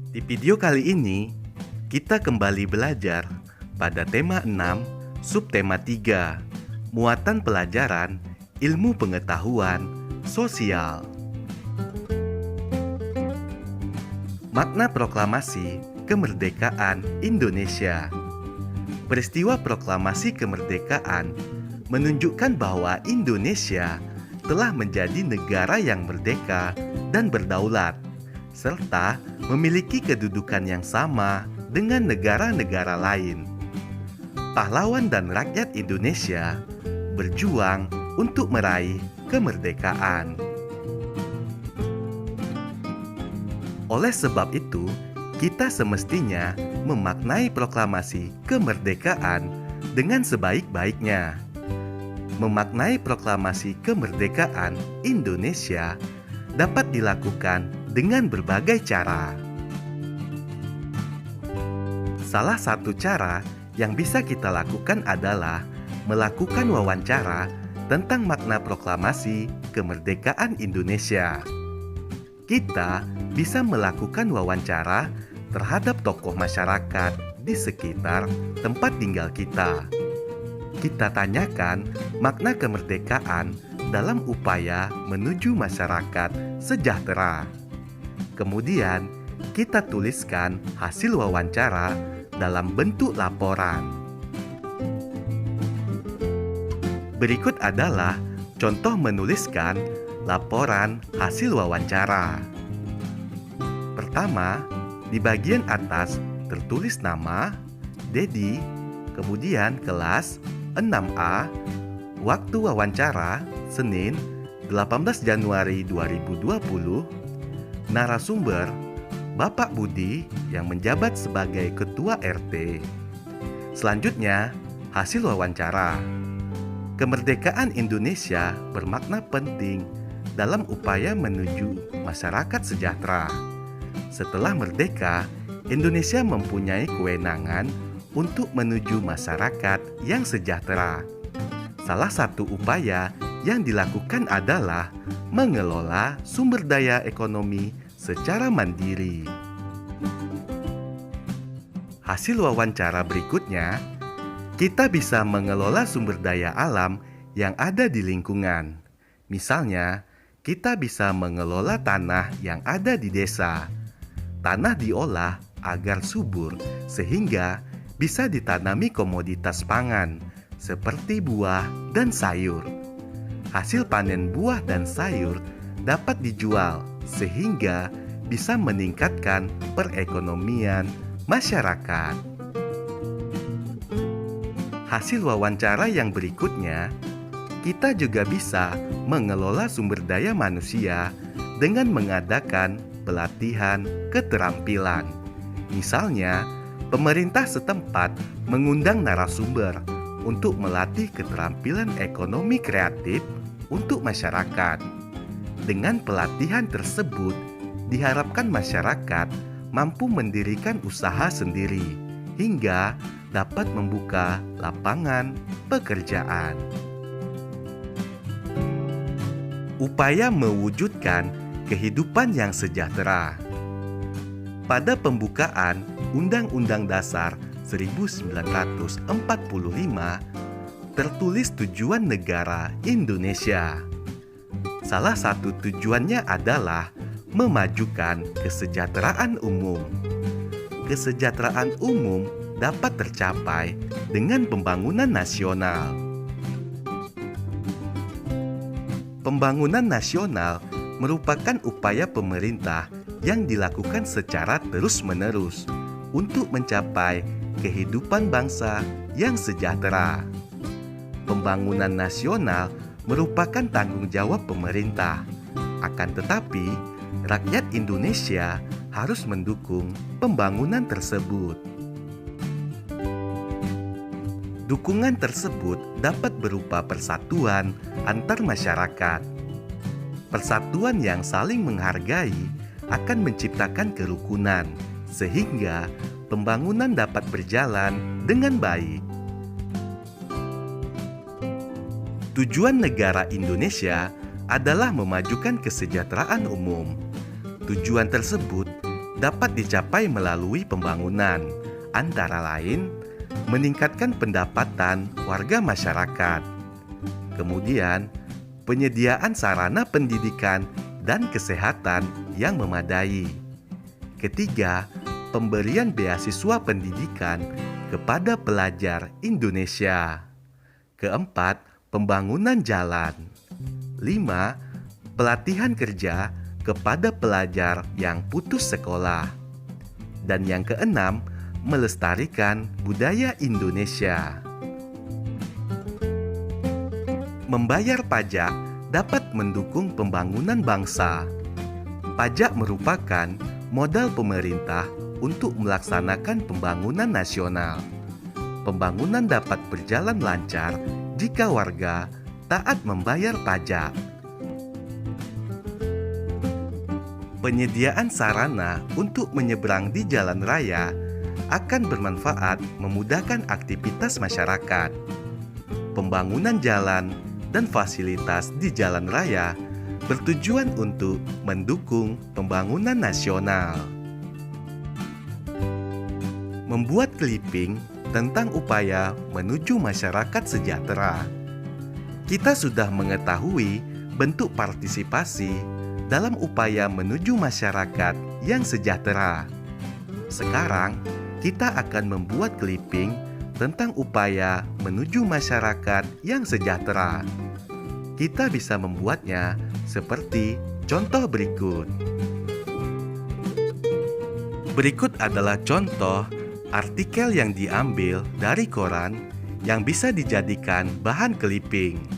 Di video kali ini, kita kembali belajar pada tema 6, subtema 3, muatan pelajaran, ilmu pengetahuan, sosial. Makna proklamasi kemerdekaan Indonesia. Peristiwa proklamasi kemerdekaan menunjukkan bahwa Indonesia telah menjadi negara yang merdeka dan berdaulat, serta memiliki kedudukan yang sama dengan negara-negara lain. Pahlawan dan rakyat Indonesia berjuang untuk meraih kemerdekaan. Oleh sebab itu, kita semestinya memaknai proklamasi kemerdekaan dengan sebaik-baiknya. Memaknai proklamasi kemerdekaan Indonesia dapat dilakukan dengan berbagai cara. Salah satu cara yang bisa kita lakukan adalah melakukan wawancara tentang makna proklamasi kemerdekaan Indonesia. Kita bisa melakukan wawancara terhadap tokoh masyarakat di sekitar tempat tinggal kita. Kita tanyakan makna kemerdekaan dalam upaya menuju masyarakat sejahtera. Kemudian, kita tuliskan hasil wawancara dalam bentuk laporan. Berikut adalah contoh menuliskan laporan hasil wawancara. Pertama, di bagian atas tertulis nama, Dedi, kemudian kelas 6A, waktu wawancara, Senin, 18 Januari 2020, narasumber, Bapak Budi yang menjabat sebagai Ketua RT. Selanjutnya, hasil wawancara. Kemerdekaan Indonesia bermakna penting dalam upaya menuju masyarakat sejahtera. Setelah merdeka, Indonesia mempunyai kewenangan untuk menuju masyarakat yang sejahtera. Salah satu upaya yang dilakukan adalah mengelola sumber daya ekonomi secara mandiri. Hasil wawancara berikutnya, kita bisa mengelola sumber daya alam yang ada di lingkungan. Misalnya, kita bisa mengelola tanah yang ada di desa. Tanah diolah agar subur sehingga bisa ditanami komoditas pangan seperti buah dan sayur. Hasil panen buah dan sayur dapat dijual sehingga bisa meningkatkan perekonomian masyarakat. Hasil wawancara yang berikutnya, kita juga bisa mengelola sumber daya manusia dengan mengadakan pelatihan keterampilan. Misalnya, pemerintah setempat mengundang narasumber untuk melatih keterampilan ekonomi kreatif untuk masyarakat. Dengan pelatihan tersebut, diharapkan masyarakat mampu mendirikan usaha sendiri hingga dapat membuka lapangan pekerjaan. Upaya mewujudkan kehidupan yang sejahtera. Pada pembukaan Undang-Undang Dasar 1945 tertulis tujuan negara Indonesia. Salah satu tujuannya adalah memajukan kesejahteraan umum. Kesejahteraan umum dapat tercapai dengan pembangunan nasional. Pembangunan nasional merupakan upaya pemerintah yang dilakukan secara terus-menerus untuk mencapai kehidupan bangsa yang sejahtera. Pembangunan nasional merupakan tanggung jawab pemerintah. Akan tetapi, rakyat Indonesia harus mendukung pembangunan tersebut. Dukungan tersebut dapat berupa persatuan antar masyarakat. Persatuan yang saling menghargai akan menciptakan kerukunan, sehingga pembangunan dapat berjalan dengan baik. Tujuan negara Indonesia adalah memajukan kesejahteraan umum. Tujuan tersebut dapat dicapai melalui pembangunan, antara lain meningkatkan pendapatan warga masyarakat. Kemudian, penyediaan sarana pendidikan dan kesehatan yang memadai. Ketiga, pemberian beasiswa pendidikan kepada pelajar Indonesia. Keempat, pembangunan jalan. 5. Pelatihan kerja kepada pelajar yang putus sekolah. Dan yang keenam, melestarikan budaya Indonesia. Membayar pajak dapat mendukung pembangunan bangsa. Pajak merupakan modal pemerintah untuk melaksanakan pembangunan nasional. Pembangunan dapat berjalan lancar jika warga taat membayar pajak. Penyediaan sarana untuk menyeberang di jalan raya akan bermanfaat memudahkan aktivitas masyarakat. Pembangunan jalan dan fasilitas di jalan raya bertujuan untuk mendukung pembangunan nasional. Membuat clipping tentang upaya menuju masyarakat sejahtera. Kita sudah mengetahui bentuk partisipasi dalam upaya menuju masyarakat yang sejahtera. Sekarang, kita akan membuat clipping tentang upaya menuju masyarakat yang sejahtera. Kita bisa membuatnya seperti contoh berikut. Berikut adalah contoh artikel yang diambil dari koran yang bisa dijadikan bahan clipping.